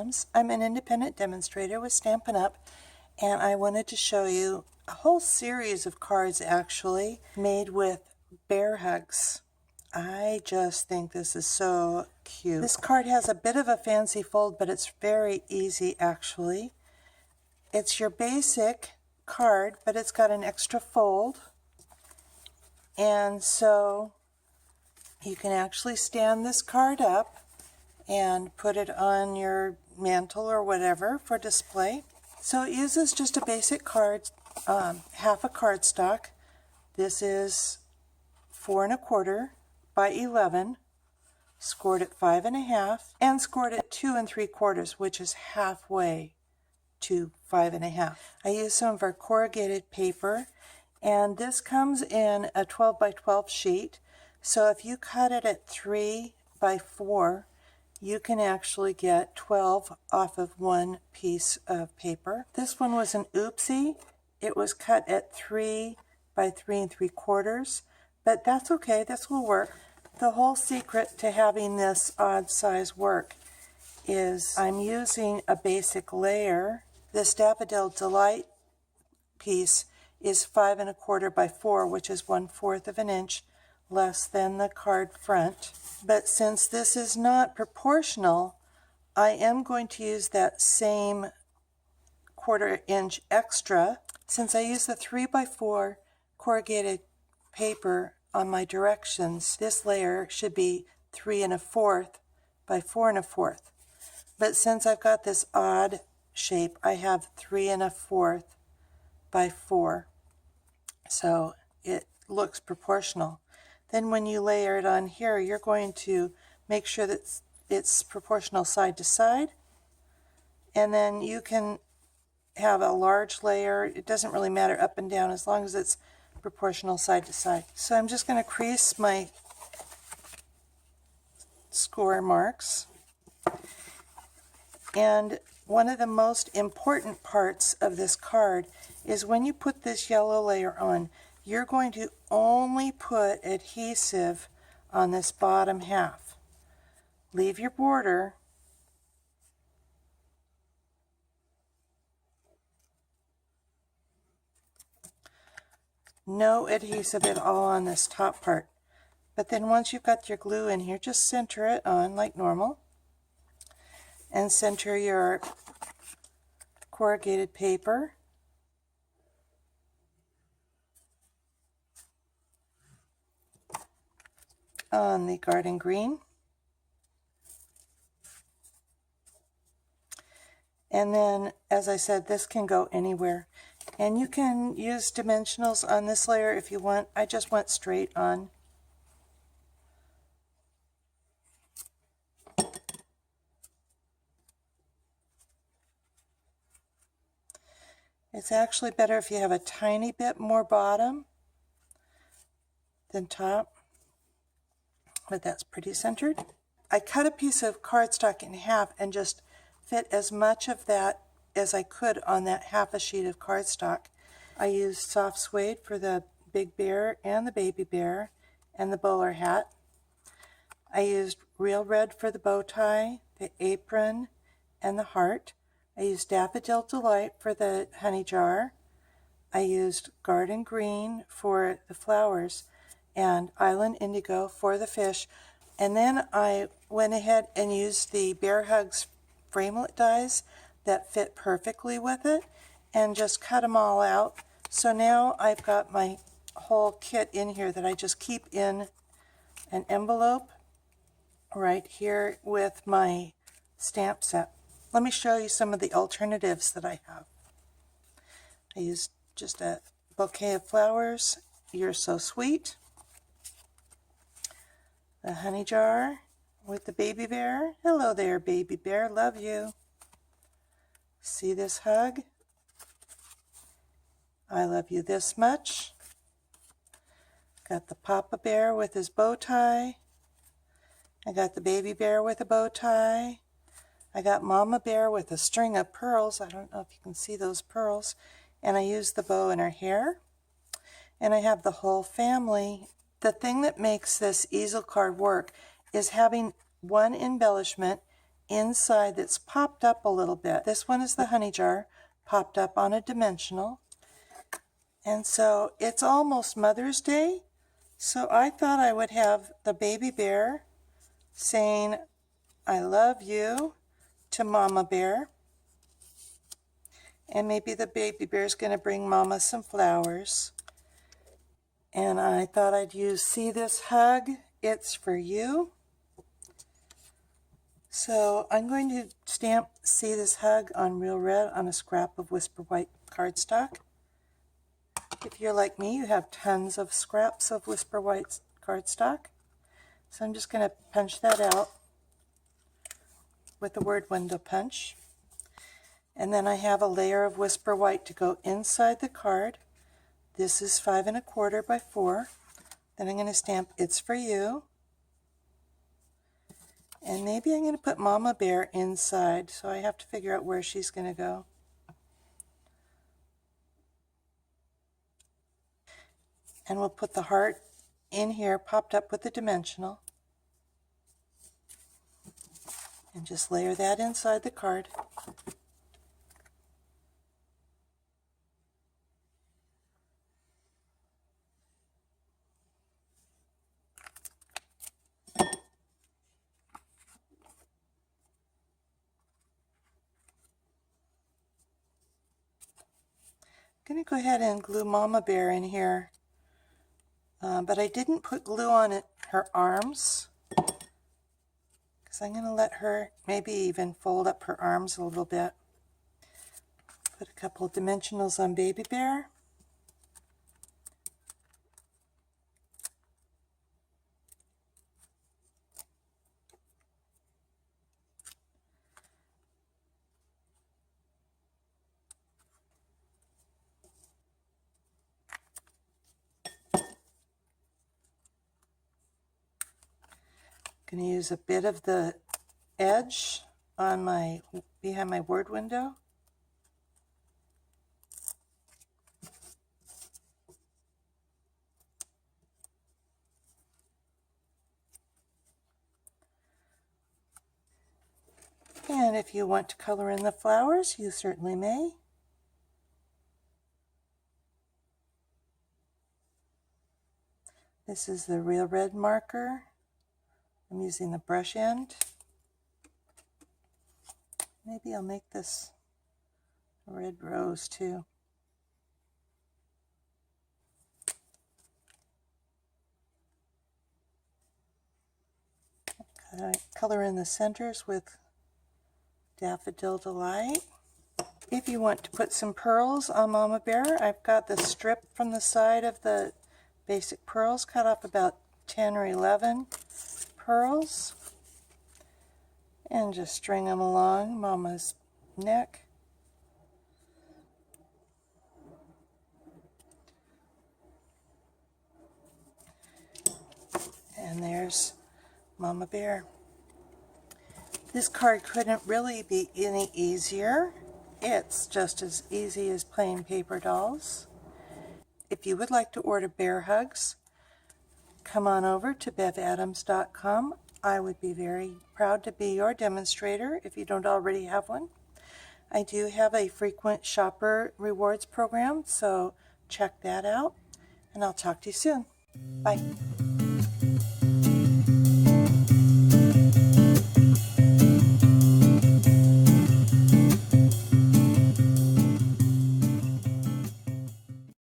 Adams. I'm an independent demonstrator with Stampin' Up! And I wanted to show you a whole series of cards actually made with bear hugs. I just think this is so cute. This card has a bit of a fancy fold, but it's very easy actually. It's your basic card, but it's got an extra fold. And so you can actually stand this card up and put it on your mantle or whatever for display. So it uses just a basic card, half a cardstock. This is 4 1/4 by 11, scored at 5 1/2, and scored at 2 3/4, which is halfway to 5 1/2. I use some of our corrugated paper, and this comes in a 12 by 12 sheet. So if you cut it at 3 by 4, you can actually get 12 off of one piece of paper. This one was an oopsie. It was cut at 3 by 3 3/4, but that's okay, this will work. The whole secret to having this odd size work is I'm using a basic layer. This Daffodil Delight piece is 5 1/4 by 4, which is 1/4 of an inch less than the card front. But since this is not proportional, I am going to use that same 1/4 inch extra. Since I use the 3 by 4 corrugated paper on my directions, this layer should be 3 1/4 by 4 1/4. But since I've got this odd shape, I have 3 1/4 by 4. So it looks proportional. Then when you layer it on here, you're going to make sure that it's proportional side to side. And then you can have a large layer. It doesn't really matter up and down as long as it's proportional side to side. So I'm just going to crease my score marks. And one of the most important parts of this card is when you put this yellow layer on, you're going to only put adhesive on this bottom half. Leave your border. No adhesive at all on this top part. But then once you've got your glue in here, just center it on like normal. And center your corrugated paper. On the garden green. And then, as I said, this can go anywhere. And you can use dimensionals on this layer if you want. I just went straight on. It's actually better if you have a tiny bit more bottom than top. But that's pretty centered. I cut a piece of cardstock in half and just fit as much of that as I could on that half a sheet of cardstock. I used soft suede for the big bear and the baby bear and the bowler hat. I used real red for the bow tie, the apron, and the heart. I used Daffodil Delight for the honey jar. I used garden green for the flowers and Island Indigo for the fish. And then I went ahead and used the Bear Hugs framelit dies that fit perfectly with it and just cut them all out. So now I've got my whole kit in here that I just keep in an envelope right here with my stamp set. Let me show you some of the alternatives that I have. I used just a bouquet of flowers. You're So Sweet. The honey jar with the baby bear. Hello there, baby bear. Love you. See this hug? I love you this much. Got the Papa Bear with his bow tie. I got the baby bear with a bow tie. I got Mama Bear with a string of pearls. I don't know if you can see those pearls. And I used the bow in her hair. And I have the whole family. The thing that makes this easel card work is having one embellishment inside that's popped up a little bit. This one is the honey jar, popped up on a dimensional. And so it's almost Mother's Day, so I thought I would have the baby bear saying, I love you to Mama Bear. And maybe the baby bear is going to bring Mama some flowers. And I thought I'd use See This Hug, It's For You. So I'm going to stamp See This Hug on real red on a scrap of Whisper White cardstock. If you're like me, you have tons of scraps of Whisper White cardstock. So I'm just going to punch that out with the word window punch. And then I have a layer of Whisper White to go inside the card. This is 5 1/4 by 4. Then I'm going to stamp It's For You. And maybe I'm going to put Mama Bear inside, so I have to figure out where she's going to go. And we'll put the heart in here, popped up with the dimensional. And just layer that inside the card. I'm going to go ahead and glue Mama Bear in here, but I didn't put glue on her arms, because I'm going to let her maybe even fold up her arms a little bit. Put a couple of dimensionals on Baby Bear. Going to use a bit of the edge on behind my word window. And if you want to color in the flowers, you certainly may. This is the Real Red marker. I'm using the brush end. Maybe I'll make this a red rose too. Color in the centers with Daffodil Delight. If you want to put some pearls on Mama Bear, I've got the strip from the side of the basic pearls, cut off about 10 or 11 pearls, and just string them along Mama's neck. And there's Mama Bear. This card couldn't really be any easier. It's just as easy as plain paper dolls. If you would like to order bear hugs, come on over to bevadams.com. I would be very proud to be your demonstrator if you don't already have one. I do have a frequent shopper rewards program, so check that out, and I'll talk to you soon. Bye.